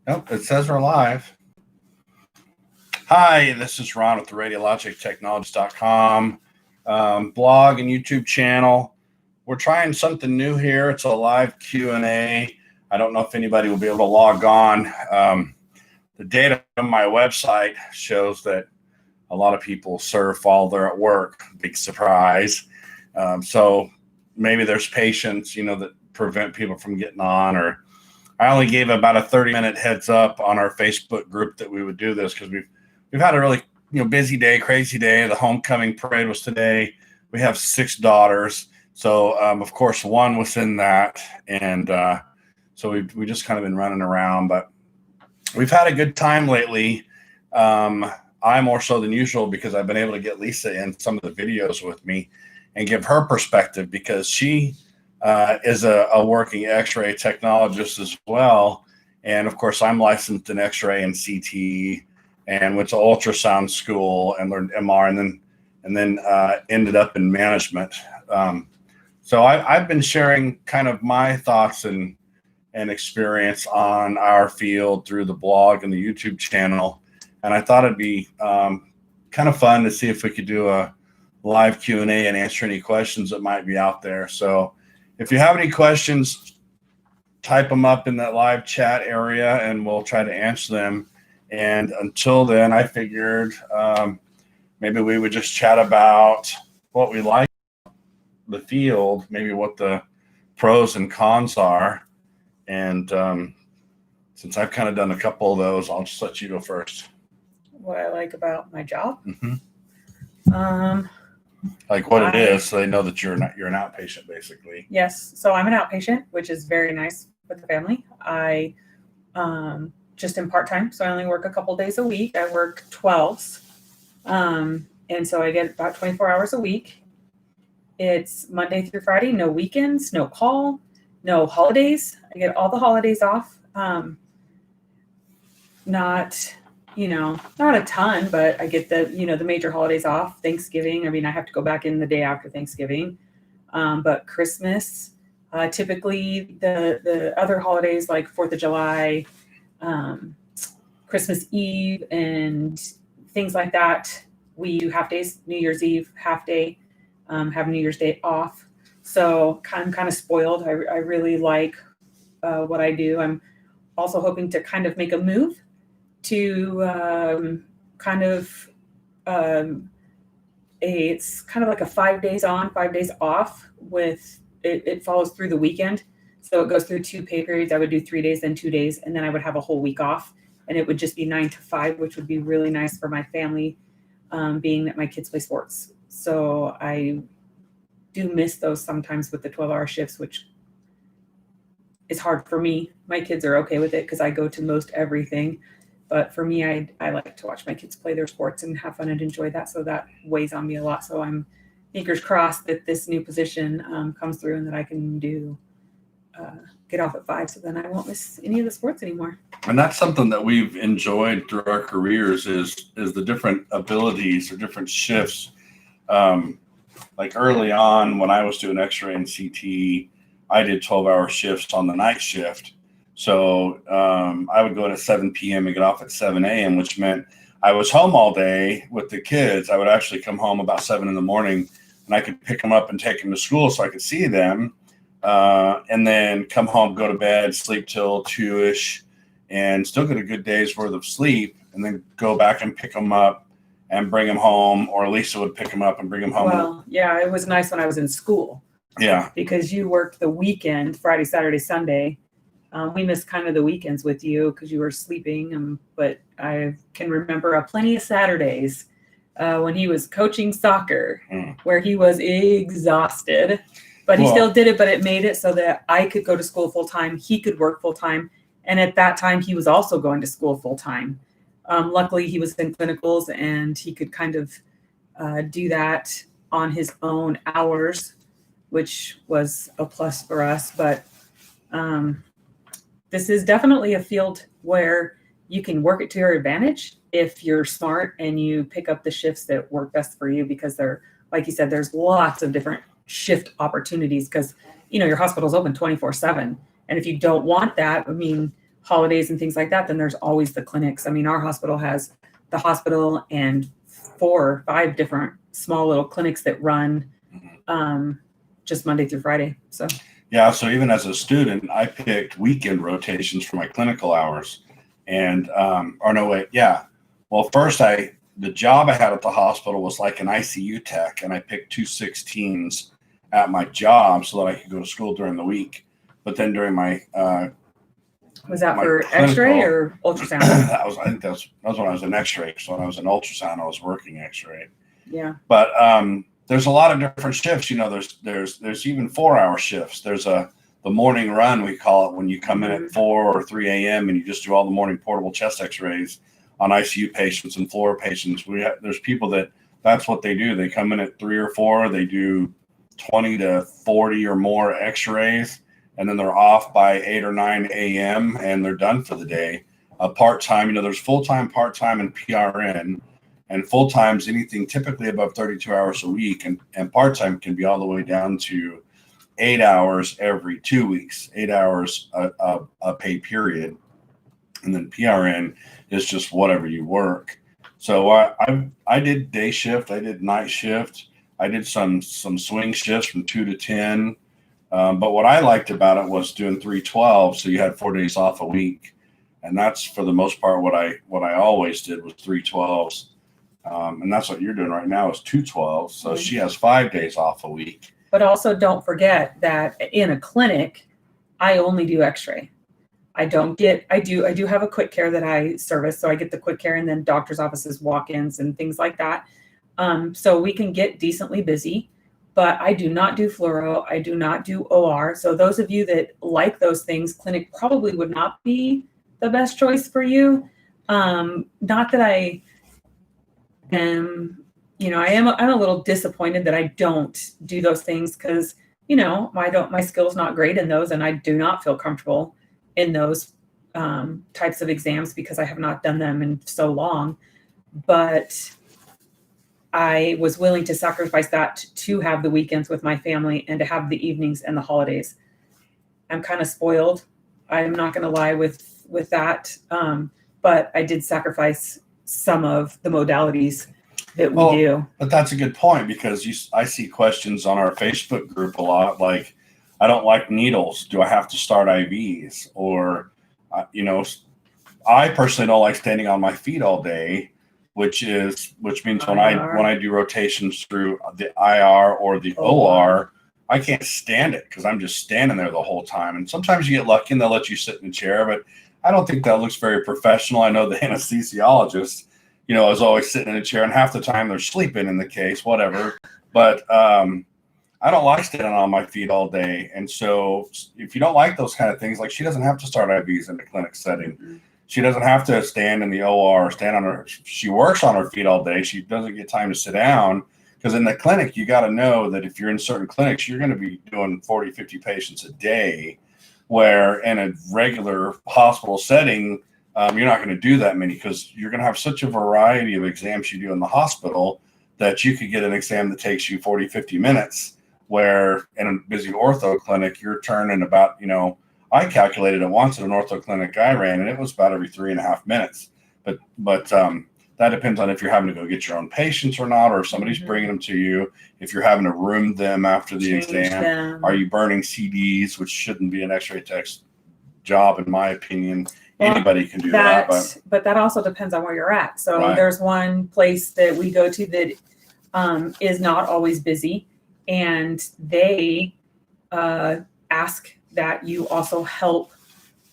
Nope, it says we're live. Hi, this is Ron with the radiologictechnologist.com blog and YouTube channel. We're trying something new here. It's a live Q&A. I don't know if anybody will be able to log on. The data on my website shows that a lot of people surf while they're at work. Big surprise. So maybe there's patients, that prevent people from getting on, or I only gave about a 30-minute heads up on our Facebook group that we would do this because we've had a really busy day, crazy day. The homecoming parade was today. We have 6 daughters, so of course one was in that, and so we just kind of been running around, but we've had a good time lately. I more so than usual because I've been able to get Lisa in some of the videos with me and give her perspective because she is a working X-ray technologist as well. And of course, I'm licensed in X-ray and CT and went to ultrasound school and learned MR and then ended up in management. So I've been sharing kind of my thoughts and experience on our field through the blog and the YouTube channel. And I thought it'd be kind of fun to see if we could do a live Q&A and answer any questions that might be out there. So if you have any questions, type them up in that live chat area and we'll try to answer them. And until then, I figured maybe we would just chat about what we like, the field, maybe what the pros and cons are. And since I've kind of done a couple of those, I'll just let you go first. What I like about my job? Mm-hmm. Like what it is, so they know that you're an outpatient, basically. Yes. So I'm an outpatient, which is very nice with the family. I just am part-time, so I only work a couple days a week. I work 12s. And so I get about 24 hours a week. It's Monday through Friday, no weekends, no call, no holidays. I get all the holidays off. Not a ton, but I get the major holidays off. Thanksgiving, I have to go back in the day after Thanksgiving. But Christmas, typically the other holidays like 4th of July, Christmas Eve and things like that, we do half days. New Year's Eve, half day, have New Year's Day off. So I'm kind of spoiled. I really like what I do. I'm also hoping to kind of make a move to it's kind of like a 5 days on, 5 days off with it follows through the weekend. So it goes through 2 pay periods. I would do 3 days, then 2 days, and then I would have a whole week off. And it would just be 9 to 5, which would be really nice for my family, being that my kids play sports. So I do miss those sometimes with the 12-hour shifts, which is hard for me. My kids are okay with it because I go to most everything. But for me, I like to watch my kids play their sports and have fun and enjoy that. So that weighs on me a lot. So I'm fingers crossed that this new position comes through and that I can get off at 5. So then I won't miss any of the sports anymore. And that's something that we've enjoyed through our careers is the different abilities or different shifts. Like early on when I was doing X-ray and CT, I did 12-hour shifts on the night shift. So I would go in at 7 p.m. and get off at 7 a.m., which meant I was home all day with the kids. I would actually come home about 7 in the morning, and I could pick them up and take them to school so I could see them, and then come home, go to bed, sleep till 2-ish, and still get a good day's worth of sleep, and then go back and pick them up and bring them home, or Lisa would pick them up and bring them home. Well, yeah, it was nice when I was in school. Yeah. Because you worked the weekend, Friday, Saturday, Sunday. We missed kind of the weekends with you because you were sleeping, but I can remember plenty of Saturdays when he was coaching soccer where he was exhausted, but he still did it, but it made it so that I could go to school full time. He could work full time. And at that time, he was also going to school full time. Luckily, he was in clinicals and he could kind of do that on his own hours, which was a plus for us. But this is definitely a field where you can work it to your advantage if you're smart and you pick up the shifts that work best for you, because they're, like you said, there's lots of different shift opportunities because, your hospital's open 24/7. And if you don't want that, holidays and things like that, then there's always the clinics. I mean, our hospital has the hospital and 4 or 5 different small little clinics that run just Monday through Friday. So yeah, so even as a student, I picked weekend rotations for my clinical hours. And or no, wait, yeah. Well, first the job I had at the hospital was like an ICU tech, and I picked 216s at my job so that I could go to school during the week. But then during my was that my for clinical, X-ray or ultrasound? I think that was when I was in X-ray. So when I was in ultrasound, I was working X-ray. Yeah. But there's a lot of different shifts. You know, there's even 4-hour shifts. There's the morning run, we call it, when you come in at 4 or 3 a.m. and you just do all the morning portable chest X-rays on ICU patients and floor patients. There's people that's what they do. They come in at 3 or 4. They do 20 to 40 or more X-rays, and then they're off by 8 or 9 a.m. and they're done for the day. Part-time, you know, there's full-time, part-time, and PRN. And full-time's anything typically above 32 hours a week, and part-time can be all the way down to 8 hours every 2 weeks, 8 hours a pay period. And then PRN is just whatever you work. So I did day shift, I did night shift, I did some swing shifts from 2 to 10. But what I liked about it was doing 312, so you had 4 days off a week, and that's for the most part what I always did was 312s. And that's what you're doing right now is 212. So she has 5 days off a week. But also don't forget that in a clinic, I only do X-ray. I do have a quick care that I service. So I get the quick care and then doctor's offices, walk-ins and things like that. So we can get decently busy, but I do not do fluoro. I do not do OR. So those of you that like those things, clinic probably would not be the best choice for you. Not that I am, I'm a little disappointed that I don't do those things because, my skill's not great in those, and I do not feel comfortable in those types of exams because I have not done them in so long. But I was willing to sacrifice that to have the weekends with my family and to have the evenings and the holidays. I'm kind of spoiled. I'm not going to lie with that. But I did sacrifice some of the modalities that we do. But that's a good point because I see questions on our Facebook group a lot like, I don't like needles. Do I have to start IVs? Or, I personally don't like standing on my feet all day, which means when I do rotations through the IR or the OR, I can't stand it because I'm just standing there the whole time. And sometimes you get lucky and they'll let you sit in a chair, but I don't think that looks very professional. I know the anesthesiologist, is always sitting in a chair, and half the time they're sleeping in the case, whatever. But I don't like standing on my feet all day. And so if you don't like those kind of things, like she doesn't have to start IVs in the clinic setting. Mm-hmm. She doesn't have to stand in the OR, she works on her feet all day. She doesn't get time to sit down because in the clinic, you got to know that if you're in certain clinics, you're going to be doing 40, 50 patients a day, where in a regular hospital setting, you're not going to do that many because you're going to have such a variety of exams you do in the hospital that you could get an exam that takes you 40, 50 minutes. Where in a busy ortho clinic, you're turning about, I calculated it once at an ortho clinic I ran, and it was about every 3.5 minutes. But that depends on if you're having to go get your own patients or not, or if somebody's bringing them to you, if you're having to room them after the exam. Are you burning CDs, which shouldn't be an X-ray tech's job, in my opinion. Well, anybody can do that. But that also depends on where you're at. So there's one place that we go to that is not always busy. And they ask that you also help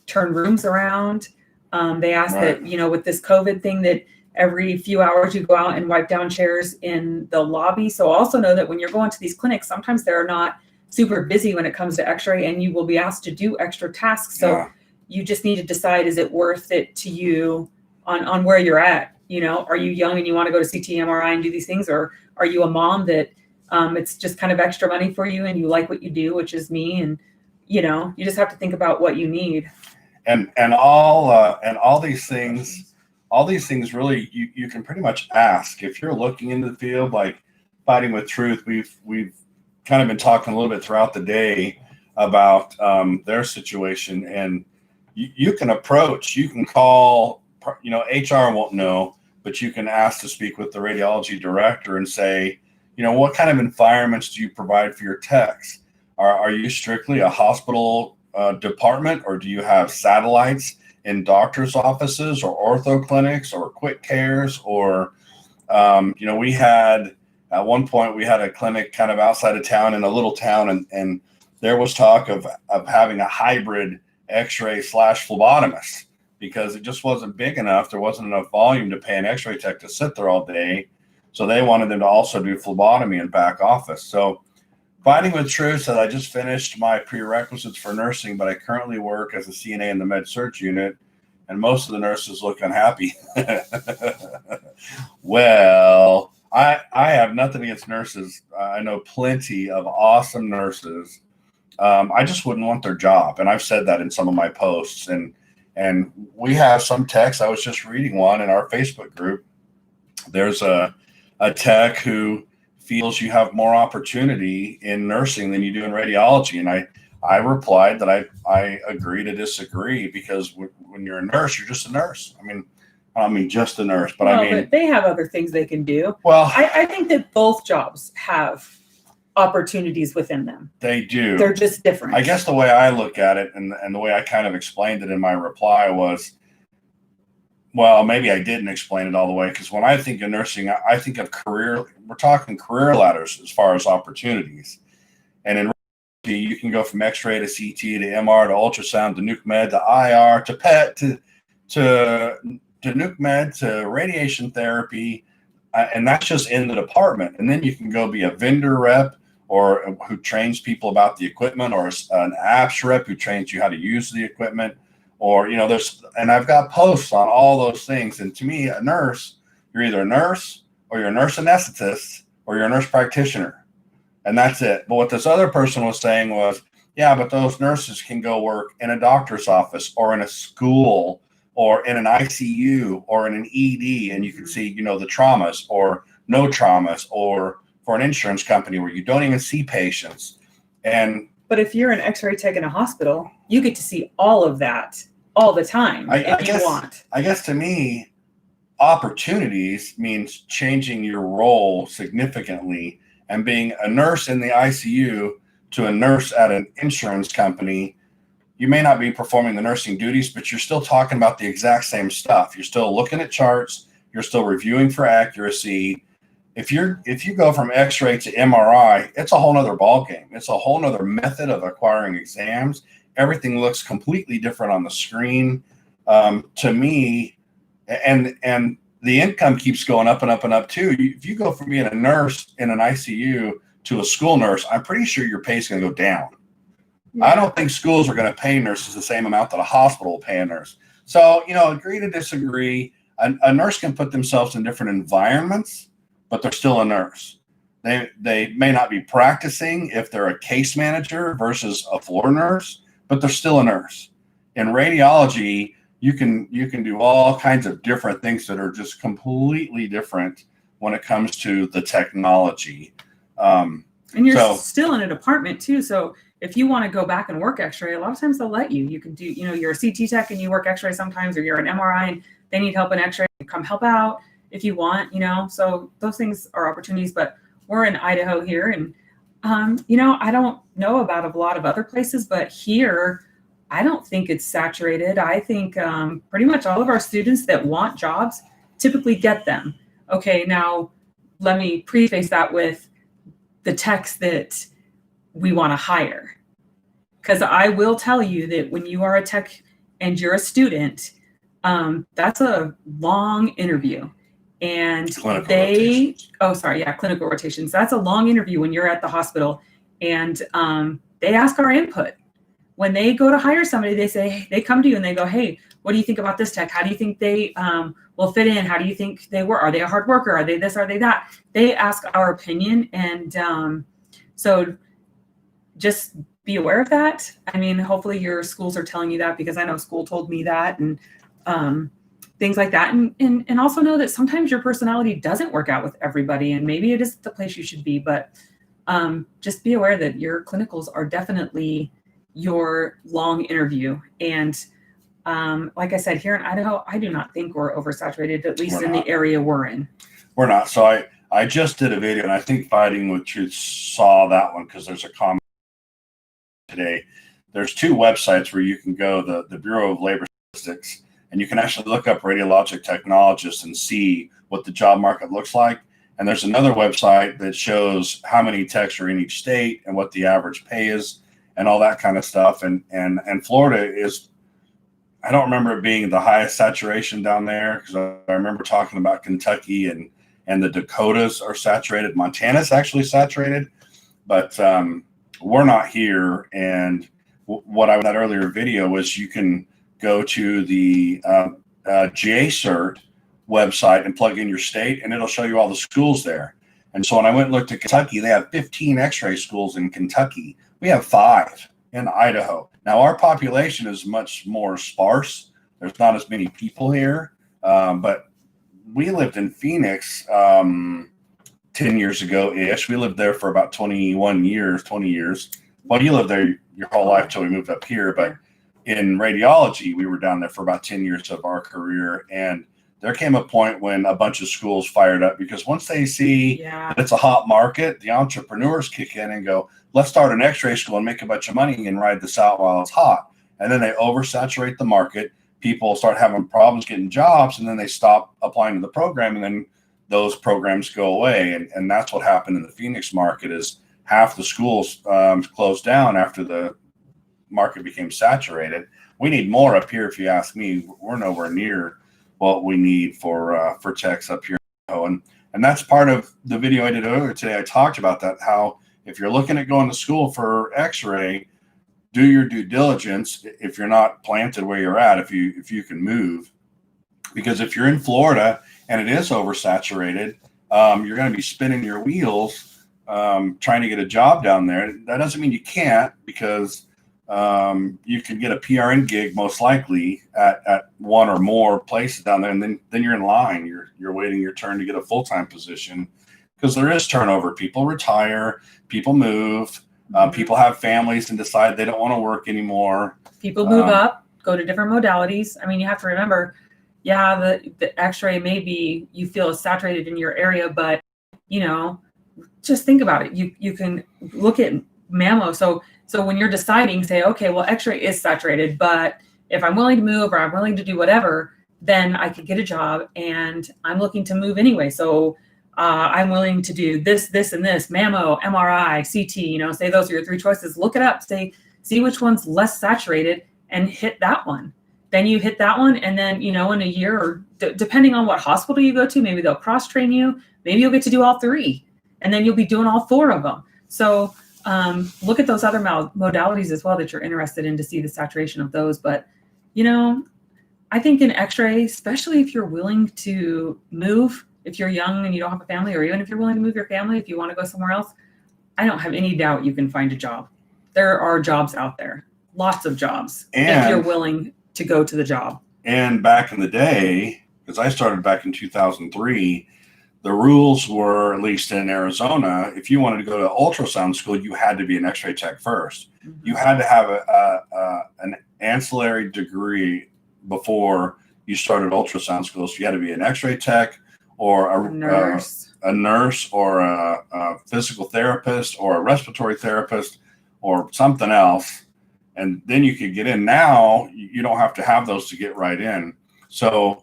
turn rooms around. They ask that, with this COVID thing, that every few hours you go out and wipe down chairs in the lobby. So also know that when you're going to these clinics, sometimes they're not super busy when it comes to X-ray, and you will be asked to do extra tasks. So you just need to decide, is it worth it to you on where you're at? Are you young and you want to go to CT, MRI and do these things? Or are you a mom that it's just kind of extra money for you and you like what you do, which is me, and you just have to think about what you need. And all these things really you can pretty much ask if you're looking into the field, like Fighting with Truth. We've kind of been talking a little bit throughout the day about their situation, and you can approach, you can call, HR won't know, but you can ask to speak with the radiology director and say, what kind of environments do you provide for your techs? Are you strictly a hospital department, or do you have satellites in doctors' offices or ortho clinics or quick cares? Or, we had, at one point, we had a clinic kind of outside of town in a little town, and there was talk of having a hybrid x-ray / phlebotomist, because it just wasn't big enough. There wasn't enough volume to pay an x-ray tech to sit there all day. So they wanted them to also do phlebotomy in back office. So Finding with Truth said, I just finished my prerequisites for nursing, but I currently work as a CNA in the med surg unit, and most of the nurses look unhappy. Well, I have nothing against nurses. I know plenty of awesome nurses. I just wouldn't want their job. And I've said that in some of my posts. And we have some techs. I was just reading one in our Facebook group. There's a tech who feels you have more opportunity in nursing than you do in radiology. And I replied that I agree to disagree, because when you're a nurse, you're just a nurse. I don't mean just a nurse, but but they have other things they can do. Well, I think that both jobs have opportunities within them. They do. They're just different. I guess the way I look at it, and the way I kind of explained it in my reply was, well, maybe I didn't explain it all the way, because when I think of nursing, I think of career. We're talking career ladders as far as opportunities. And in radiology, you can go from X-ray to CT to MR to ultrasound to nuke med to IR to PET to nuke med to radiation therapy, and that's just in the department. And then you can go be a vendor rep, or who trains people about the equipment, or an apps rep who trains you how to use the equipment, or and I've got posts on all those things. And to me, a nurse, you're either a nurse, or you're a nurse anesthetist, or you're a nurse practitioner, and that's it. But what this other person was saying was, yeah, but those nurses can go work in a doctor's office, or in a school, or in an ICU, or in an ED, and you can see, the traumas or no traumas, or for an insurance company where you don't even see patients. But if you're an X-ray tech in a hospital, you get to see all of that all the time if you want. I guess to me, opportunities means changing your role significantly, and being a nurse in the ICU to a nurse at an insurance company. You may not be performing the nursing duties, but you're still talking about the exact same stuff. You're still looking at charts. You're still reviewing for accuracy. If you go from X-ray to MRI, it's a whole nother ballgame. It's a whole nother method of acquiring exams. Everything looks completely different on the screen. To me, and the income keeps going up and up and up too. If you go from being a nurse in an ICU to a school nurse, I'm pretty sure your pay is going to go down. I don't think schools are going to pay nurses the same amount that a hospital will pay a nurse. So, agree to disagree. A nurse can put themselves in different environments, but they're still a nurse. They may not be practicing if they're a case manager versus a floor nurse, but they're still a nurse. In radiology, you can do all kinds of different things that are just completely different when it comes to the technology. And you're still in a department too. So if you want to go back and work X-ray, a lot of times they'll let you. You can do, you're a CT tech and you work X-ray sometimes, or you're an MRI and they need help in X-ray. You come help out if you want, So those things are opportunities. But we're in Idaho here, and I don't know about a lot of other places, but here I don't think it's saturated. I think pretty much all of our students that want jobs typically get them. Okay, now let me preface that with the techs that we want to hire. Because I will tell you that when you are a tech and you're a student, that's a long interview. And clinical rotations. That's a long interview when you're at the hospital. And they ask our input. When they go to hire somebody, they come to you and they go, hey, what do you think about this tech? How do you think they will fit in? How do you think they work? Are they a hard worker? Are they this? Are they that? They ask our opinion. And so just be aware of that. Hopefully your schools are telling you that, because I know school told me that, and things like that. And also know that sometimes your personality doesn't work out with everybody, and maybe it is the place you should be, but just be aware that your clinicals are definitely your long interview. And Like I said, here in Idaho, I do not think we're oversaturated, at least We're in not. the area we're in. We're not. So I just did a video, and I think Fighting with Truth saw that one because there's a comment today. There's two websites where you can go, the Bureau of Labor Statistics, and you can actually look up radiologic technologists and see what the job market looks like. And there's another website that shows how many techs are in each state and what the average pay is and all that kind of stuff. And Florida is, I don't remember it being the highest saturation down there, because I remember talking about Kentucky and the Dakotas are saturated. Montana's actually saturated, but we're not here. And what I was that earlier video was you can go to the JCERT website and plug in your state, and it'll show you all the schools there. And so when I went and looked at Kentucky, they have 15 X-ray schools in Kentucky. We have 5 in Idaho. Now our population is much more sparse. There's not as many people here, but we lived in Phoenix 10 years ago-ish. We lived there for about 20 years. Well, you lived there your whole life till we moved up here, but in radiology, we were down there for about 10 years of our career. And there came a point when a bunch of schools fired up, because once they see that it's a hot market, the entrepreneurs kick in and go, let's start an X-ray school and make a bunch of money and ride this out while it's hot. And then they oversaturate the market. People start having problems getting jobs, and then they stop applying to the program, and then those programs go away. And that's what happened in the Phoenix market, is half the schools closed down after the market became saturated. We need more up here, if you ask me. We're nowhere near what we need for techs up here. And that's part of the video I did earlier today. I talked about that, how if you're looking at going to school for X-ray, do your due diligence if you're not planted where you're at, if you can move. Because if you're in Florida and it is oversaturated, you're going to be spinning your wheels trying to get a job down there. That doesn't mean you can't, because you can get a PRN gig most likely at one or more places down there, and then you're in line. You're waiting your turn to get a full-time position, because there is turnover. People retire, people move, people have families and decide they don't want to work anymore. People move up, go to different modalities. I mean, you have to remember, the X-ray may be, you feel saturated in your area, but just think about it. You can look at mammo. So when you're deciding, say, okay, well, X-ray is saturated, but if I'm willing to move or I'm willing to do whatever, then I could get a job, and I'm looking to move anyway. So I'm willing to do this, this, and this, mammo, MRI, CT, say those are your 3 choices. Look it up, see which one's less saturated and hit that one. Then you hit that one, and then, in a year, or depending on what hospital you go to, maybe they'll cross-train you. Maybe you'll get to do all 3, and then you'll be doing all 4 of them. So look at those other modalities as well that you're interested in, to see the saturation of those. But, I think in X-ray, especially if you're willing to move, if you're young and you don't have a family, or even if you're willing to move your family, if you want to go somewhere else, I don't have any doubt you can find a job. There are jobs out there, lots of jobs, if you're willing to go to the job. And back in the day, because I started back in 2003, the rules were, at least in Arizona, if you wanted to go to ultrasound school, you had to be an X-ray tech first. Mm-hmm. You had to have an ancillary degree before you started ultrasound school. So you had to be an X-ray tech, or a nurse, or a physical therapist, or a respiratory therapist, or something else. And then you could get in. Now you don't have to have those to get right in. So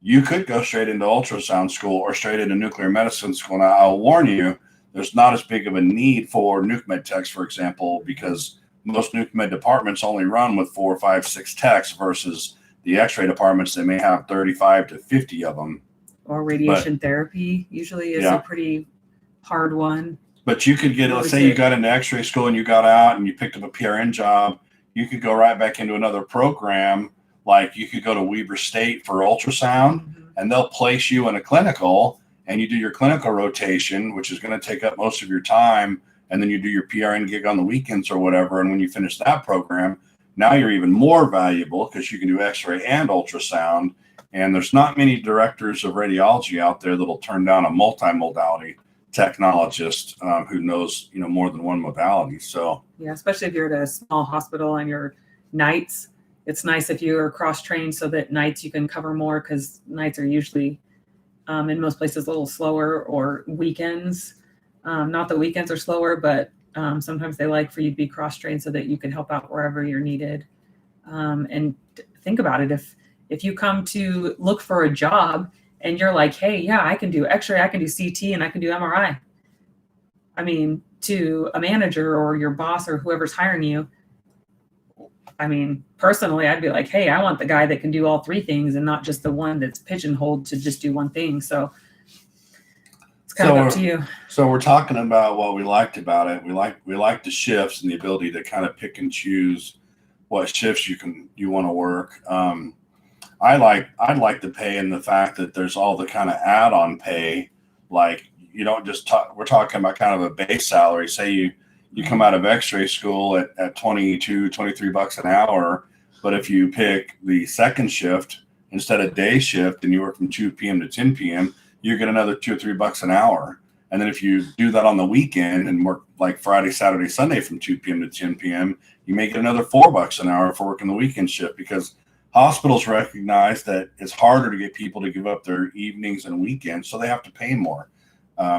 you could go straight into ultrasound school or straight into nuclear medicine school. Now, I'll warn you, there's not as big of a need for nuke med techs, for example, because most nuke med departments only run with 4, 5, 6 techs, versus the X-ray departments that may have 35 to 50 of them. Or radiation therapy usually is a pretty hard one. But you could get, let's say you got into X-ray school and you got out and you picked up a PRN job, you could go right back into another program. Like you could go to Weber State for ultrasound, and they'll place you in a clinical, and you do your clinical rotation, which is going to take up most of your time. And then you do your PRN gig on the weekends or whatever. And when you finish that program, now you're even more valuable, because you can do X-ray and ultrasound. And there's not many directors of radiology out there that'll turn down a multimodality technologist who knows, more than one modality. So especially if you're at a small hospital and you're nights, it's nice if you're cross-trained so that nights you can cover more, because nights are usually in most places a little slower, or weekends. Not that weekends are slower, but sometimes they like for you to be cross-trained so that you can help out wherever you're needed. And think about it. If you come to look for a job and you're like, hey, yeah, I can do X-ray, I can do CT, and I can do MRI. I mean, to a manager or your boss or whoever's hiring you, I mean, personally, I'd be like, hey, I want the guy that can do all three things and not just the one that's pigeonholed to just do one thing. So it's kind of up to you. So we're talking about what we liked about it. We like the shifts and the ability to kind of pick and choose what shifts you want to work. I like the pay and the fact that there's all the kind of add-on pay. Like, you don't just talk, we're talking about kind of a base salary. Say you come out of X-ray school at 22, 23 bucks an hour. But if you pick the second shift instead of day shift and you work from 2 p.m. to 10 p.m., you get another 2 or 3 bucks an hour. And then if you do that on the weekend and work like Friday, Saturday, Sunday from 2 p.m. to 10 p.m., you may get another 4 bucks an hour for working the weekend shift, because hospitals recognize that it's harder to get people to give up their evenings and weekends, so they have to pay more.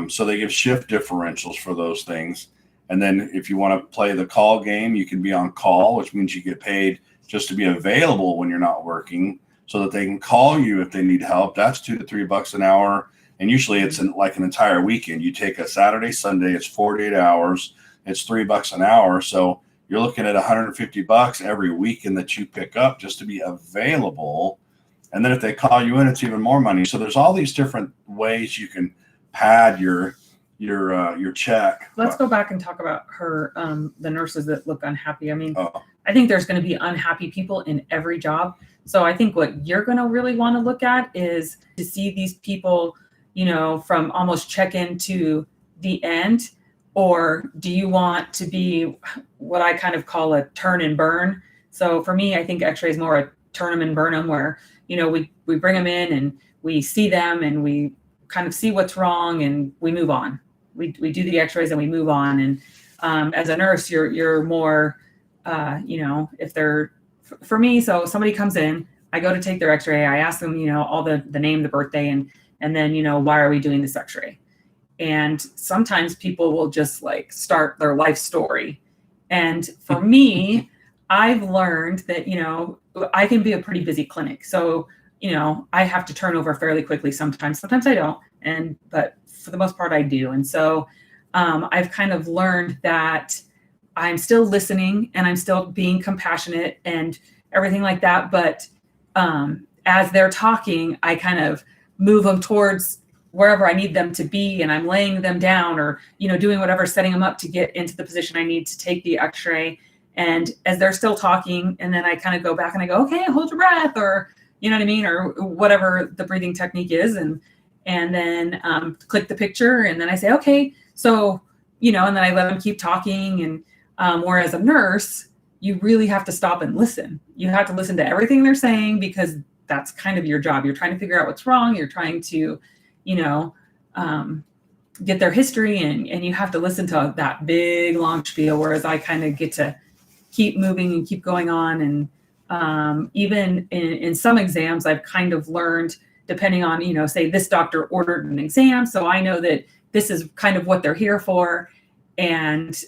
So they give shift differentials for those things. And then if you want to play the call game, you can be on call, which means you get paid just to be available when you're not working, so that they can call you if they need help. That's 2 to 3 bucks an hour. And usually it's like an entire weekend. You take a Saturday, Sunday, it's 48 hours. It's 3 bucks an hour. So you're looking at 150 bucks every weekend that you pick up just to be available. And then if they call you in, it's even more money. So there's all these different ways you can pad your check. Let's go back and talk about her, the nurses that look unhappy. I mean, I think there's going to be unhappy people in every job. So I think what you're going to really want to look at is to see these people, from almost check-in to the end, or do you want to be what I kind of call a turn and burn? So for me, I think X-ray is more a turn them and burn them, where, we bring them in and we see them and we kind of see what's wrong and we move on. We do the X-rays and we move on. And as a nurse, you're more, if they're, for me, so somebody comes in, I go to take their X-ray, I ask them, all the name, the birthday, and then, why are we doing this X-ray? And sometimes people will just like start their life story. And for me, I've learned that, I can be a pretty busy clinic. So, I have to turn over fairly quickly sometimes. Sometimes I don't. But for the most part, I do. And so I've kind of learned that I'm still listening and I'm still being compassionate and everything like that. But as they're talking, I kind of move them towards wherever I need them to be, and I'm laying them down or, doing whatever, setting them up to get into the position I need to take the X-ray. And as they're still talking, and then I kind of go back and I go, okay, hold your breath, or, you know what I mean? Or whatever the breathing technique is. And then click the picture. And then I say, okay, so, and then I let them keep talking. And whereas a nurse, you really have to stop and listen. You have to listen to everything they're saying, because that's kind of your job. You're trying to figure out what's wrong. You're trying to, get their history, and you have to listen to that big long spiel, whereas I kind of get to keep moving and keep going on. And even in some exams, I've kind of learned, depending on, say this doctor ordered an exam, so I know that this is kind of what they're here for. And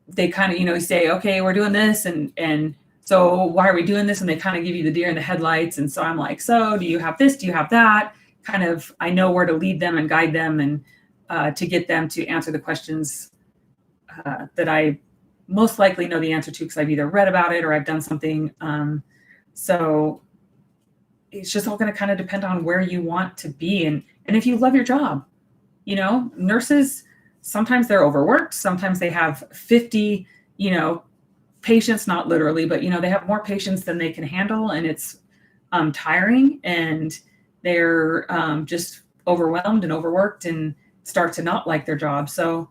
they kind of, say, okay, we're doing this. And so why are we doing this? And they kind of give you the deer in the headlights. And so I'm like, so do you have this? Do you have that? Kind of, I know where to lead them and guide them, and to get them to answer the questions that I most likely know the answer to, because I've either read about it or I've done something. So it's just all going to kind of depend on where you want to be. And if you love your job, nurses, sometimes they're overworked. Sometimes they have 50, patients, not literally, but, they have more patients than they can handle. And it's tiring, and they're just overwhelmed and overworked and start to not like their job. So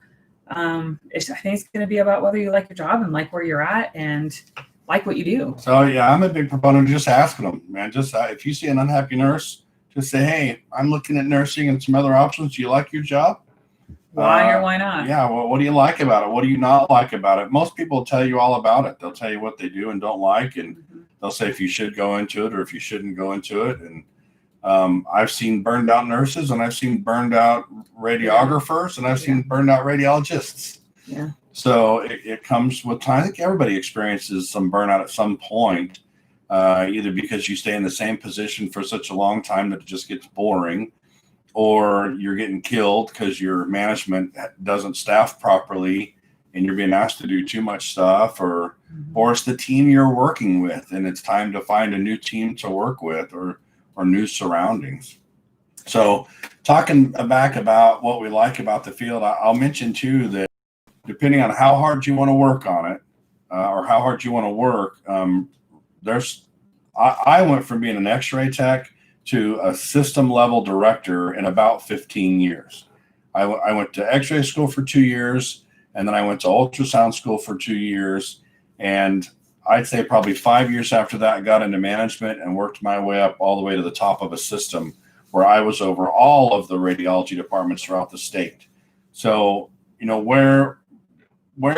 I think it's going to be about whether you like your job and like where you're at and like what you do. So yeah, I'm a big proponent of just asking them, man. Just if you see an unhappy nurse, just say, hey, I'm looking at nursing and some other options. Do you like your job? Why or why not? Yeah. Well, what do you like about it? What do you not like about it? Most people will tell you all about it. They'll tell you what they do and don't like, and they'll say if you should go into it or if you shouldn't go into it. And I've seen burned out nurses, and I've seen burned out radiographers, and I've seen burned out radiologists. Yeah. So it comes with time. I think everybody experiences some burnout at some point, either because you stay in the same position for such a long time that it just gets boring, or you're getting killed because your management doesn't staff properly and you're being asked to do too much stuff, or it's the team you're working with and it's time to find a new team to work with, or new surroundings. So talking back about what we like about the field, I'll mention too that depending on how hard you want to work on it, or how hard you want to work, I went from being an x-ray tech to a system level director in about 15 years. I went to x-ray school for 2 years, and then I went to ultrasound school for 2 years. And I'd say probably 5 years after that, I got into management and worked my way up all the way to the top of a system where I was over all of the radiology departments throughout the state. So, where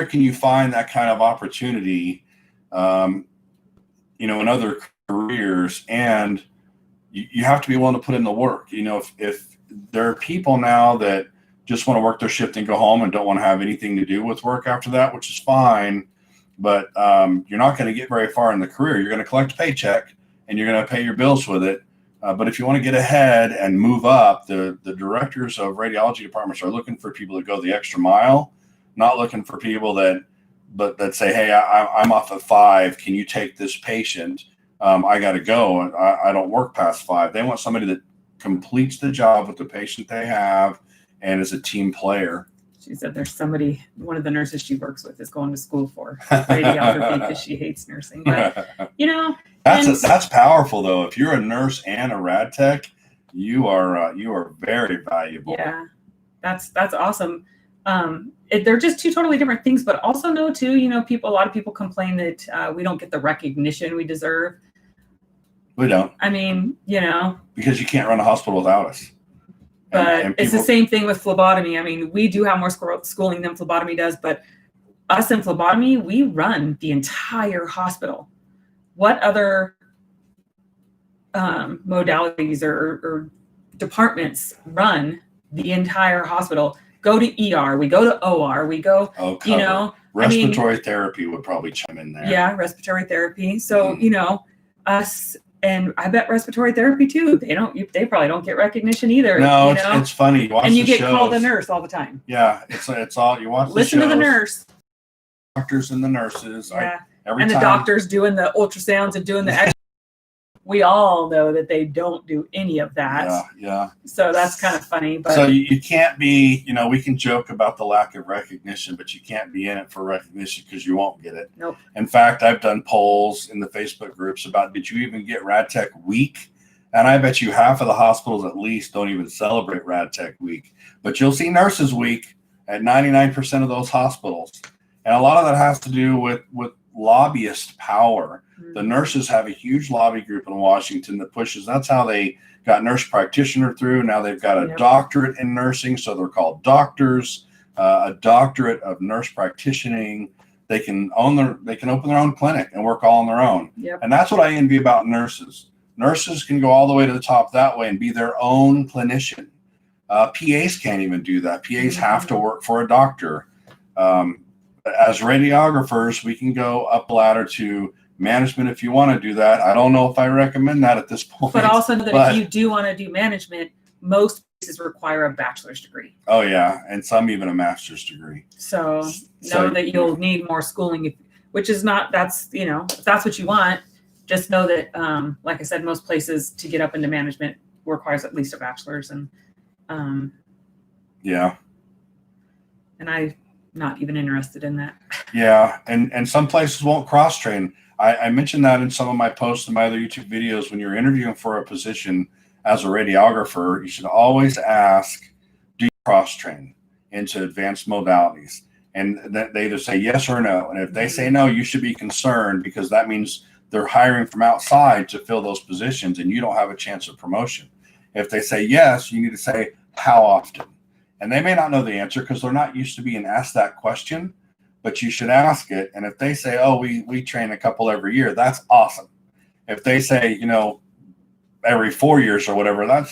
can you find that kind of opportunity, in other careers? And you have to be willing to put in the work. If there are people now that just want to work their shift and go home and don't want to have anything to do with work after that, which is fine, but you're not going to get very far in the career. You're going to collect a paycheck and you're going to pay your bills with it. But if you want to get ahead and move up, the directors of radiology departments are looking for people that go the extra mile, not looking for people that say, hey, I'm off at 5. Can you take this patient? I got to go. I don't work past 5. They want somebody that completes the job with the patient they have and is a team player. She said there's one of the nurses she works with is going to school for radiography because she hates nursing. But, that's powerful though. If you're a nurse and a rad tech, you are very valuable. Yeah, that's awesome. They're just two totally different things, but also know too, a lot of people complain that we don't get the recognition we deserve. We don't. I mean, because you can't run a hospital without us. But it's the same thing with phlebotomy. I mean, we do have more schooling than phlebotomy does, but us in phlebotomy, we run the entire hospital. What other modalities or departments run the entire hospital? Go to ER, we go to OR, we go, respiratory therapy would probably chime in there. Yeah, respiratory therapy. So, us, and I bet respiratory therapy too. They probably don't get recognition either. No, it's funny. You watch and you get shows. called a nurse all the time. Yeah, it's all you watch. Listen the shows, to the nurse. Doctors and the nurses. Yeah. The doctors doing the ultrasounds and doing the X. We all know that they don't do any of that. Yeah. So that's kind of funny. But so you can't be, we can joke about the lack of recognition, but you can't be in it for recognition because you won't get it. Nope. In fact, I've done polls in the Facebook groups about, did you even get Rad Tech Week? And I bet you half of the hospitals at least don't even celebrate Rad Tech Week. But you'll see Nurses Week at 99% of those hospitals. And a lot of that has to do with lobbyist power. The nurses have a huge lobby group in Washington that pushes. That's how they got nurse practitioner through. Now they've got a doctorate in nursing, so they're called doctors. A doctorate of nurse practitioning. They can open their own clinic and work all on their own. Yep. And that's what I envy about nurses. Nurses can go all the way to the top that way and be their own clinician. PAs can't even do that. PAs have to work for a doctor. As radiographers, we can go up the ladder to management if you want to do that. I don't know if I recommend that at this point. But also that if you do want to do management, most places require a bachelor's degree. Oh yeah, and some even a master's degree. So know that you'll need more schooling, which is not, if that's what you want, just know that, like I said, most places to get up into management requires at least a bachelor's, and yeah. And I'm not even interested in that. Yeah, and some places won't cross train. I mentioned that in some of my posts and my other YouTube videos. When you're interviewing for a position as a radiographer, you should always ask, do you cross train into advanced modalities? And they either say yes or no. And if they say no, you should be concerned, because that means they're hiring from outside to fill those positions and you don't have a chance of promotion. If they say yes, you need to say how often. And they may not know the answer because they're not used to being asked that question, but you should ask it. And if they say, oh, we train a couple every year, that's awesome. If they say, every 4 years or whatever,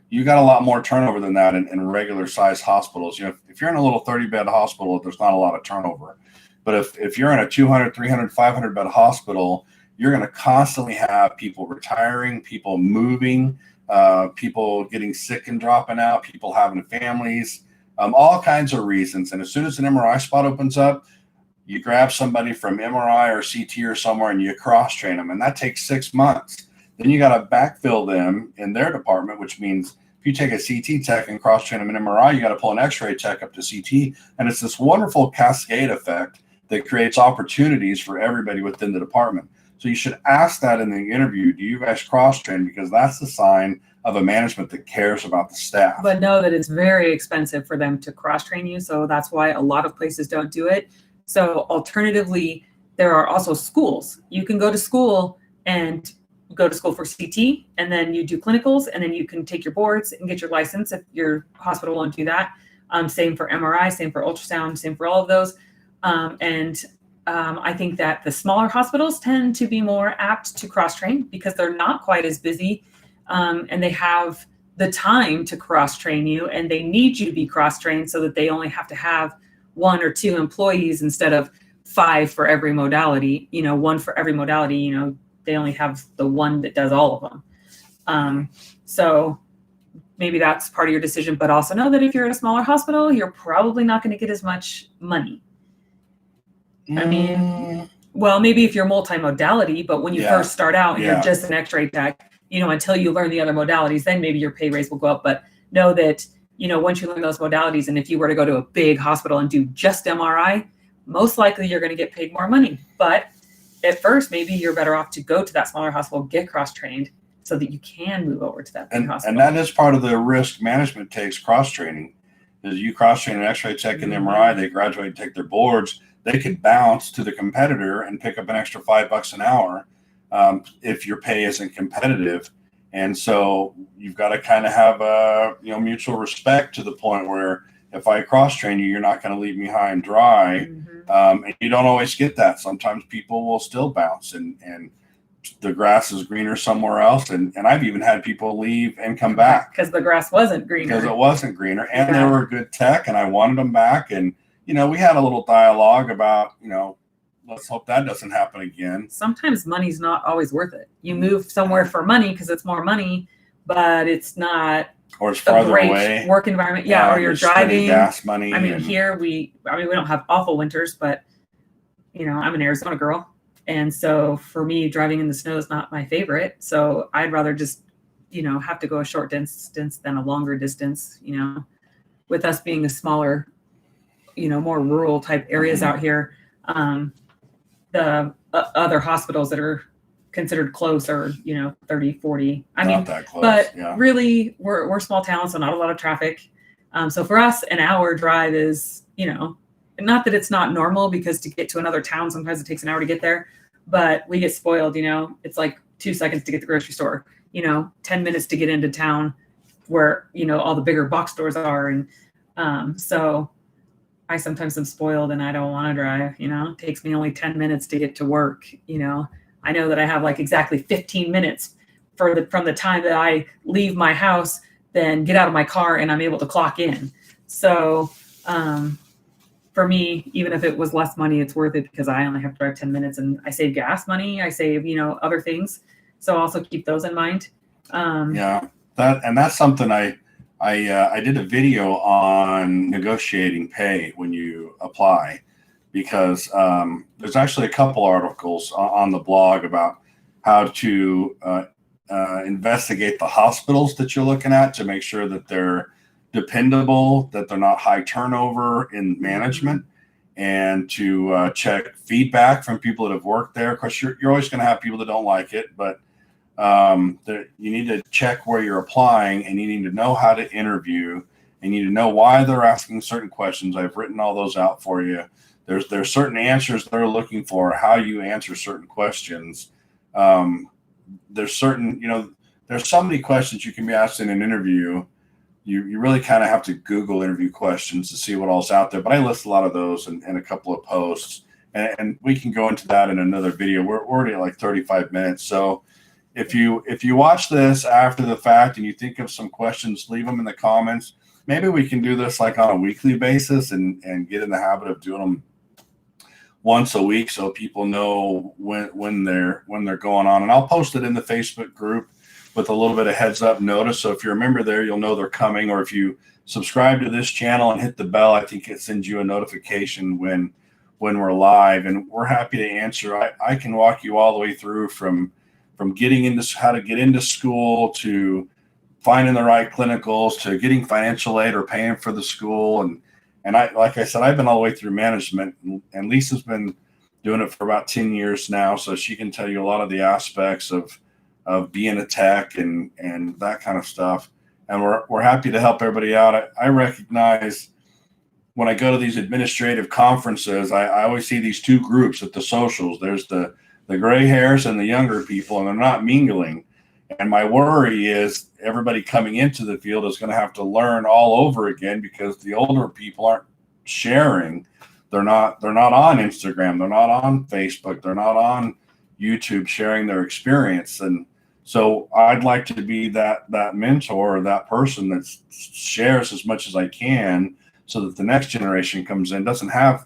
you got a lot more turnover than that in regular size hospitals. If you're in a little 30-bed hospital, there's not a lot of turnover. But if you're in a 200, 300, 500 bed hospital, you're going to constantly have people retiring, people moving, people getting sick and dropping out, people having families, all kinds of reasons. And as soon as an MRI spot opens up, you grab somebody from MRI or CT or somewhere and you cross train them. And that takes 6 months. Then you got to backfill them in their department, which means if you take a CT tech and cross train them in MRI, you got to pull an X-ray tech up to CT. And it's this wonderful cascade effect that creates opportunities for everybody within the department. So you should ask that in the interview. Do you guys cross train? Because that's the sign of a management that cares about the staff. But know that it's very expensive for them to cross train you. So that's why a lot of places don't do it. So alternatively, there are also schools. You can go to school and go to school for CT, and then you do clinicals, and then you can take your boards and get your license if your hospital won't do that. Same for MRI, same for ultrasound, same for all of those. I think that the smaller hospitals tend to be more apt to cross-train because they're not quite as busy, and they have the time to cross-train you, and they need you to be cross-trained so that they only have to have 1 or 2 employees instead of 5 for every modality, 1 for every modality, they only have the one that does all of them. So maybe that's part of your decision, but also know that if you're at a smaller hospital, you're probably not going to get as much money. I mean, well, maybe if you're multimodality, but when you first start out and you're just an X-ray tech, until you learn the other modalities, then maybe your pay raise will go up. But know that, once you learn those modalities, and if you were to go to a big hospital and do just MRI, most likely you're going to get paid more money. But at first, maybe you're better off to go to that smaller hospital, get cross-trained so that you can move over to that big hospital. And that is part of the risk management takes cross-training. Is you cross-train an X-ray tech and MRI, they graduate and take their boards, they could bounce to the competitor and pick up an extra $5 an hour if your pay isn't competitive. And so you've got to kind of have a mutual respect to the point where if I cross-train you, you're not going to leave me high and dry. And you don't always get that. Sometimes people will still bounce and the grass is greener somewhere else. And I've even had people leave and come back. Because the grass wasn't greener. Because it wasn't greener. And they were a good tech and I wanted them back. And, we had a little dialogue about, let's hope that doesn't happen again. Sometimes money's not always worth it. You move somewhere for money because it's more money, but it's not or it's farther away. Work environment. Yeah, or you're driving. Gas money. I mean, here we don't have awful winters, but I'm an Arizona girl. And so for me, driving in the snow is not my favorite. So I'd rather just, have to go a short distance than a longer distance, with us being a smaller, more rural type areas out here. The other hospitals that are considered close are 30, 40. Not that close, but really we're small towns, so not a lot of traffic. So for us, an hour drive is, not that it's not normal, because to get to another town, sometimes it takes an hour to get there, but we get spoiled, it's like 2 seconds to get to the grocery store, 10 minutes to get into town where, all the bigger box stores are. And so I sometimes am spoiled and I don't want to drive, it takes me only 10 minutes to get to work. I know that I have like exactly 15 minutes from the time that I leave my house, then get out of my car and I'm able to clock in. So, for me, even if it was less money, it's worth it because I only have to drive 10 minutes and I save gas money. I save, other things. So also keep those in mind. That's something I did a video on negotiating pay when you apply, because there's actually a couple articles on the blog about how to investigate the hospitals that you're looking at to make sure that they're dependable, that they're not high turnover in management, and to check feedback from people that have worked there. Of course, you're always going to have people that don't like it, but you need to check where you're applying, and you need to know how to interview, and you need to know why they're asking certain questions. I've written all those out for you. There's certain answers they're looking for, how you answer certain questions. There's certain, there's so many questions you can be asked in an interview. you really kind of have to Google interview questions to see what all's out there. But I list a lot of those in a couple of posts, and we can go into that in another video. We're already at like 35 minutes. So if you watch this after the fact and you think of some questions, leave them in the comments. Maybe we can do this like on a weekly basis and get in the habit of doing them once a week so people know when they're going on. And I'll post it in the Facebook group with a little bit of heads up notice. So if you're a member there, you'll know they're coming. Or if you subscribe to this channel and hit the bell, I think it sends you a notification when we're live. And we're happy to answer. I can walk you all the way through from getting into how to get into school to finding the right clinicals to getting financial aid or paying for the school. And I, like I said, I've been all the way through management, and Lisa's been doing it for about 10 years now. So she can tell you a lot of the aspects of being a tech and that kind of stuff. And we're happy to help everybody out. I recognize when I go to these administrative conferences, I always see these two groups at the socials. There's the gray hairs and the younger people, and they're not mingling. And my worry is everybody coming into the field is going to have to learn all over again because the older people aren't sharing. They're not on Instagram. They're not on Facebook. They're not on YouTube sharing their experience. And so I'd like to be that mentor or that person that shares as much as I can so that the next generation comes in doesn't have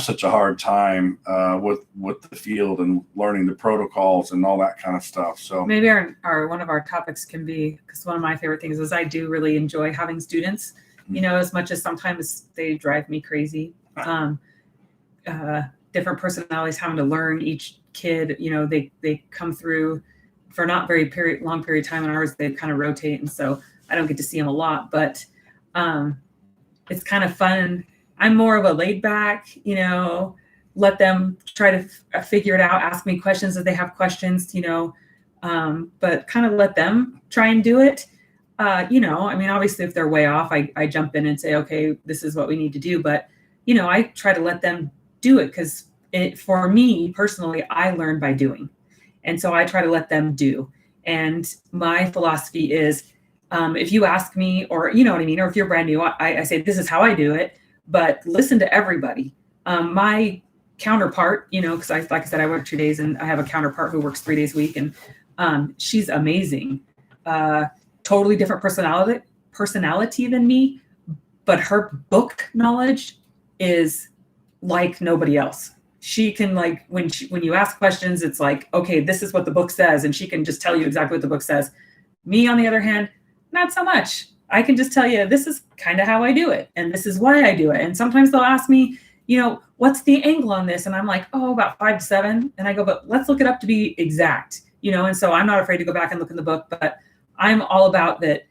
such a hard time with the field and learning the protocols and all that kind of stuff. So maybe our one of our topics can be, because one of my favorite things is I do really enjoy having students, as much as sometimes they drive me crazy. Different personalities, having to learn each kid, they come through for not very long period of time, and ours they kind of rotate, and so I don't get to see them a lot, but it's kind of fun. I'm more of a laid back, let them try to figure it out, ask me questions if they have questions, but kind of let them try and do it. Obviously if they're way off, I jump in and say, okay, this is what we need to do. But, I try to let them do it because for me personally, I learn by doing. And so I try to let them do. And my philosophy is, if you ask me, or you know what I mean, or if you're brand new, I say, this is how I do it. But listen to everybody. My counterpart, because like I said, I work 2 days, and I have a counterpart who works 3 days a week, and she's amazing. Totally different personality than me, but her book knowledge is like nobody else. She can when you ask questions, it's like, okay, this is what the book says, and she can just tell you exactly what the book says. Me, on the other hand, not so much. I can just tell you, this is kind of how I do it, and this is why I do it. And sometimes they'll ask me, what's the angle on this? And I'm like, about 5 to 7. And I go, but let's look it up to be exact, and so I'm not afraid to go back and look in the book, but I'm all about that.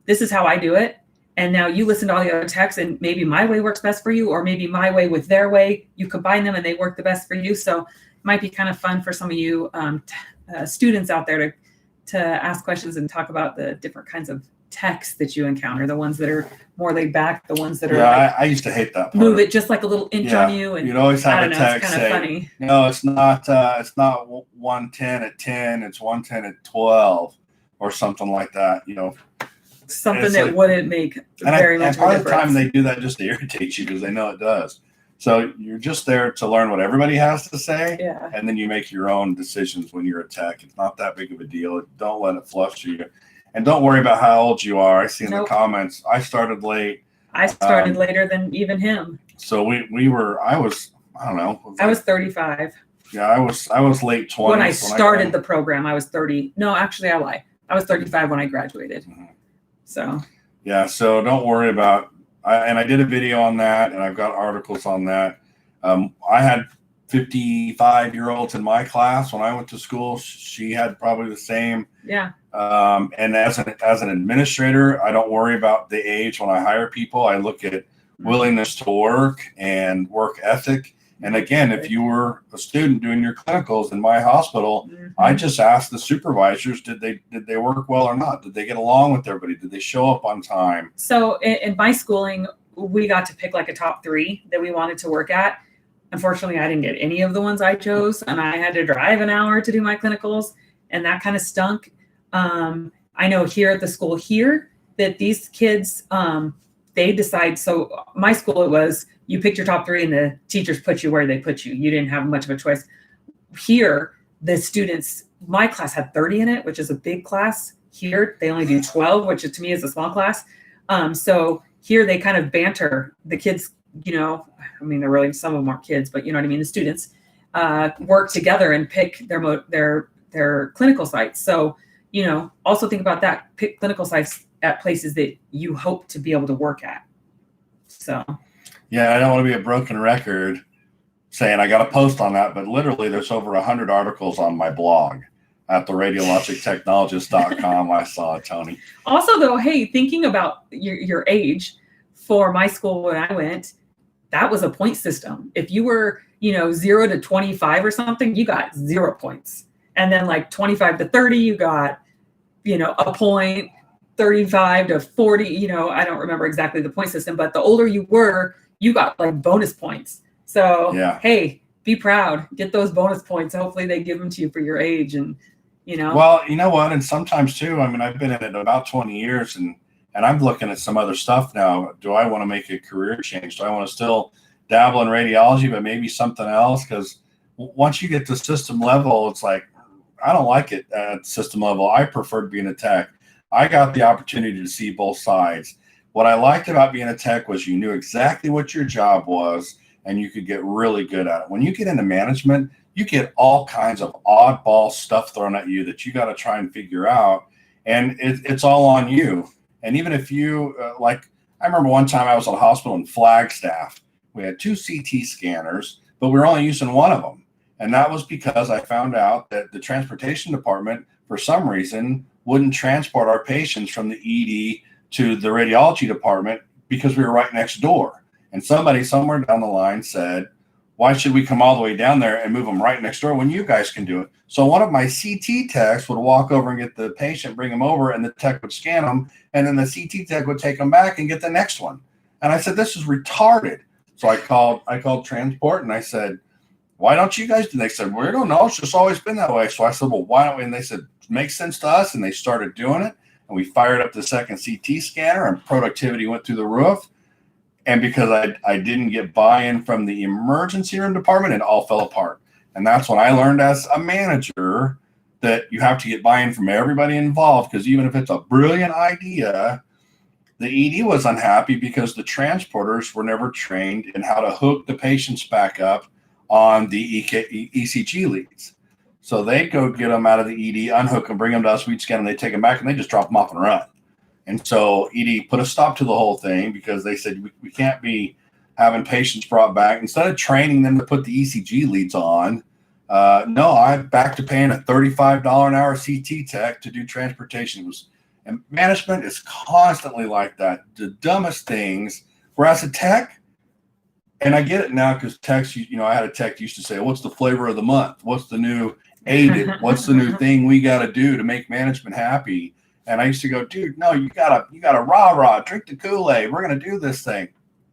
This is how I do it. And now you listen to all the other techs, and maybe my way works best for you, or maybe my way with their way, you combine them and they work the best for you. So it might be kind of fun for some of you students out there to ask questions and talk about the different kinds of techs that you encounter, the ones that are more laid back, the ones that are I used to hate that part. Move it just like a little inch on you, and you'd always have a tech it's kind say, of funny. No, it's not 110 at 10, it's 110 at 12 or something like that, something that wouldn't make very much and part of a of the time difference. they do that just to irritate you because they know it does. So you're just there to learn what everybody has to say, and then you make your own decisions when you're a tech. It's not that big of a deal. Don't let it fluster you. And don't worry about how old you are. I see in the comments, I started late. I started later than even him. So I was 35. Yeah, I was late 20s. When I started the program, I was 30. No, actually, I lie. I was 35 when I graduated. Mm-hmm. So. Yeah, so don't worry about, and I did a video on that, and I've got articles on that. I had 55-year-olds in my class when I went to school. She had probably the same. Yeah. And as an administrator, I don't worry about the age when I hire people. I look at willingness to work and work ethic. And again, if you were a student doing your clinicals in my hospital, I just asked the supervisors, did they work well or not? Did they get along with everybody? Did they show up on time? So in my schooling, we got to pick like a top 3 that we wanted to work at. Unfortunately, I didn't get any of the ones I chose, and I had to drive an hour to do my clinicals, and that kind of stunk. I know here at the school here, that these kids, they decide. So my school, it was you picked your top 3 and the teachers put you where they put you. You didn't have much of a choice. Here, the students, my class had 30 in it, which is a big class. Here, they only do 12, which to me is a small class. So here they kind of banter. The kids, I mean, they're really, some of them aren't kids, but you know what I mean? The students work together and pick their clinical sites. So, also think about that. Pick clinical sites at places that you hope to be able to work at. So. Yeah, I don't want to be a broken record saying I got a post on that, but literally there's over 100 articles on my blog at the radiologictechnologist.com. I saw it, Tony. Also, though, hey, thinking about your age, for my school when I went, that was a point system. If you were, 0 to 25 or something, you got 0 points. And then like 25 to 30, you got, a point. 35 to 40, I don't remember exactly the point system, but the older you were, you got like bonus points. So, yeah. Hey, be proud, get those bonus points. Hopefully they give them to you for your age. And, Well, you know what? And sometimes too, I mean, I've been in it about 20 years and I'm looking at some other stuff now. Do I want to make a career change? Do I want to still dabble in radiology, but maybe something else? Because once you get to system level, it's like, I don't like it at system level. I prefer being a tech. I got the opportunity to see both sides. What I liked about being a tech was you knew exactly what your job was and you could get really good at it. When you get into management, you get all kinds of oddball stuff thrown at you that you got to try and figure out. And it's all on you. And even if you, I remember one time I was at a hospital in Flagstaff. We had 2 CT scanners, but we were only using one of them. And that was because I found out that the transportation department, for some reason, wouldn't transport our patients from the ED to the radiology department because we were right next door. And somebody somewhere down the line said, why should we come all the way down there and move them right next door when you guys can do it? So one of my CT techs would walk over and get the patient, bring him over, and the tech would scan them. And then the CT tech would take them back and get the next one. And I said, this is retarded. So I called transport and I said, why don't you guys do? They said, well, we don't know. It's just always been that way. So I said, well, why don't we? And they said, makes sense to us. And they started doing it. And we fired up the second CT scanner and productivity went through the roof. And because I didn't get buy-in from the emergency room department, it all fell apart. And that's when I learned as a manager that you have to get buy-in from everybody involved, because even if it's a brilliant idea, the ED was unhappy because the transporters were never trained in how to hook the patients back up on the ECG leads. So they go get them out of the ED, unhook them, bring them to us, we'd scan them, they take them back, and they just drop them off and run. And so ED put a stop to the whole thing because they said we can't be having patients brought back. Instead of training them to put the ECG leads on, no, I'm back to paying a $35 an hour CT tech to do transportation. And management is constantly like that. The dumbest things. Whereas a tech, and I get it now because techs, I had a tech used to say, what's the flavor of the month? What's the new aided? What's the new thing we got to do to make management happy? And I used to go, dude, no, you gotta rah, drink the Kool-Aid. We're gonna do this thing.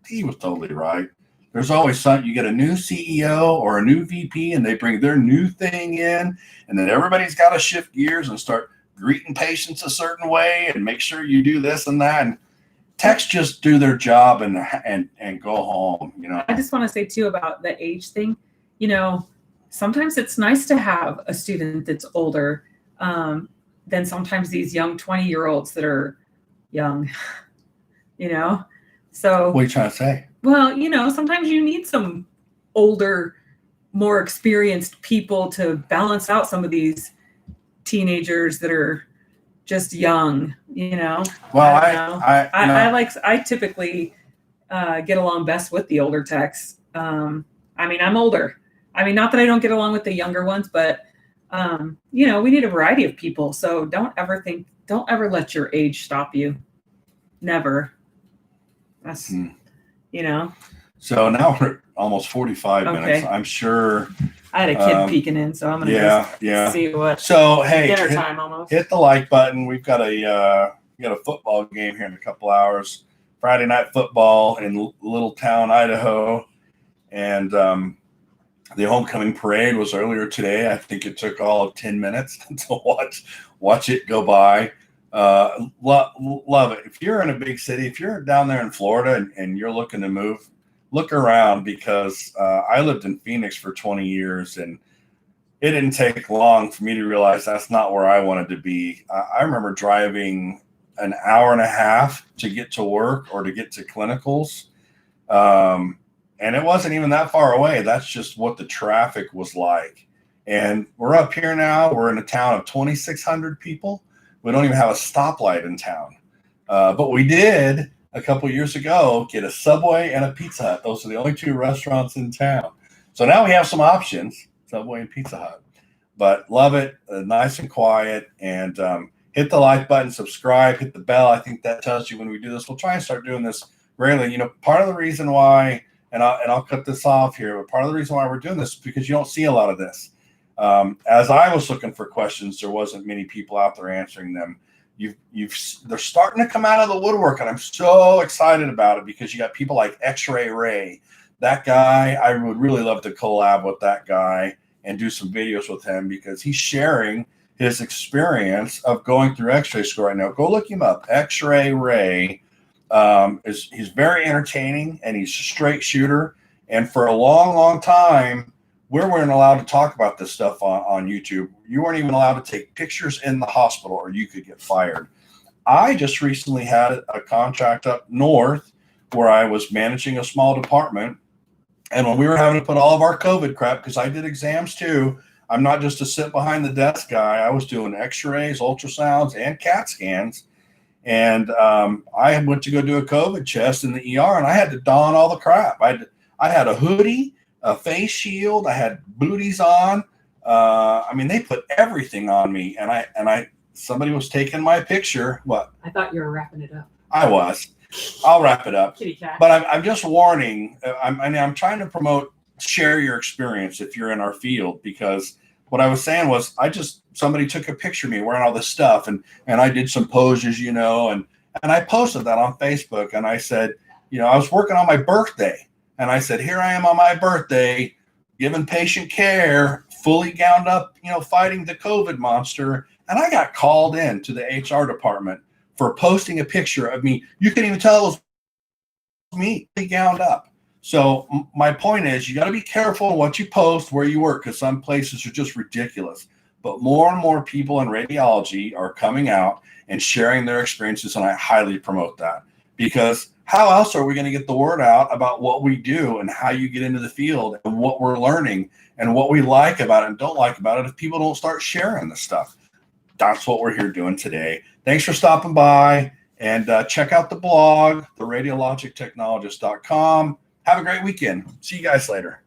He was totally right. There's always something. You get a new CEO or a new VP, and they bring their new thing in, and then everybody's got to shift gears and start greeting patients a certain way and make sure you do this and that. And techs just do their job and go home. I just want to say too about the age thing. Sometimes it's nice to have a student that's older than sometimes these young 20-year-olds that are young. So what are you trying to say? Well, sometimes you need some older, more experienced people to balance out some of these teenagers that are just young. Well, I typically get along best with the older techs. I'm older. Not that I don't get along with the younger ones, but we need a variety of people. So don't ever let your age stop you. Never. That's, So now we're almost 45 minutes. I'm sure. I had a kid peeking in, so I'm going to see what. So, hey, dinner time almost. Hit the like button. We've got a football game here in a couple hours. Friday night football in Little Town, Idaho. And the homecoming parade was earlier today. I think it took all of 10 minutes to watch it go by. Love it. If you're in a big city, if you're down there in Florida and you're looking to move, look around, because I lived in Phoenix for 20 years, and it didn't take long for me to realize that's not where I wanted to be. I remember driving an hour and a half to get to work or to get to clinicals. And it wasn't even that far away. That's just what the traffic was like. And we're up here now. We're in a town of 2,600 people. We don't even have a stoplight in town. But we did a couple years ago get a Subway and a Pizza Hut. Those are the only two restaurants in town. So now we have some options, Subway and Pizza Hut. But love it, nice and quiet. And hit the like button, subscribe, hit the bell. I think that tells you when we do this. We'll try and start doing this regularly. You know, part of the reason why, and I'll cut this off here, but part of the reason why we're doing this is because you don't see a lot of this. As I was looking for questions, there wasn't many people out there answering them. They're starting to come out of the woodwork, and I'm so excited about it, because you got people like X-Ray Ray. That guy, I would really love to collab with that guy and do some videos with him, because he's sharing his experience of going through X-ray school right now. Go look him up. X-Ray Ray. He's very entertaining, and he's a straight shooter. And for a long, long time, we weren't allowed to talk about this stuff on YouTube. You weren't even allowed to take pictures in the hospital, or you could get fired. I just recently had a contract up north where I was managing a small department. And when we were having to put all of our COVID crap, because I did exams too, I'm not just a sit behind the desk guy. I was doing x-rays, ultrasounds, and CAT scans. And I went to go do a COVID test in the ER, and I had to don all the crap. I had a hoodie, a face shield. I had booties on. I mean, they put everything on me, and somebody was taking my picture. What? I thought you were wrapping it up. I was. I'll wrap it up. Kitty cat. But I'm just warning. I'm trying to promote, share your experience if you're in our field, because what I was saying was somebody took a picture of me wearing all this stuff, and I did some poses, and I posted that on Facebook, and I said, I was working on my birthday, and I said, here I am on my birthday, giving patient care, fully gowned up, fighting the COVID monster. And I got called in to the HR department for posting a picture of me. You couldn't even tell it was me, fully gowned up. So my point is, you got to be careful what you post, where you work, because some places are just ridiculous. But more and more people in radiology are coming out and sharing their experiences, and I highly promote that, because how else are we going to get the word out about what we do and how you get into the field and what we're learning and what we like about it and don't like about it if people don't start sharing this stuff? That's what we're here doing today. Thanks for stopping by, and check out the blog, theradiologictechnologist.com. Have a great weekend. See you guys later.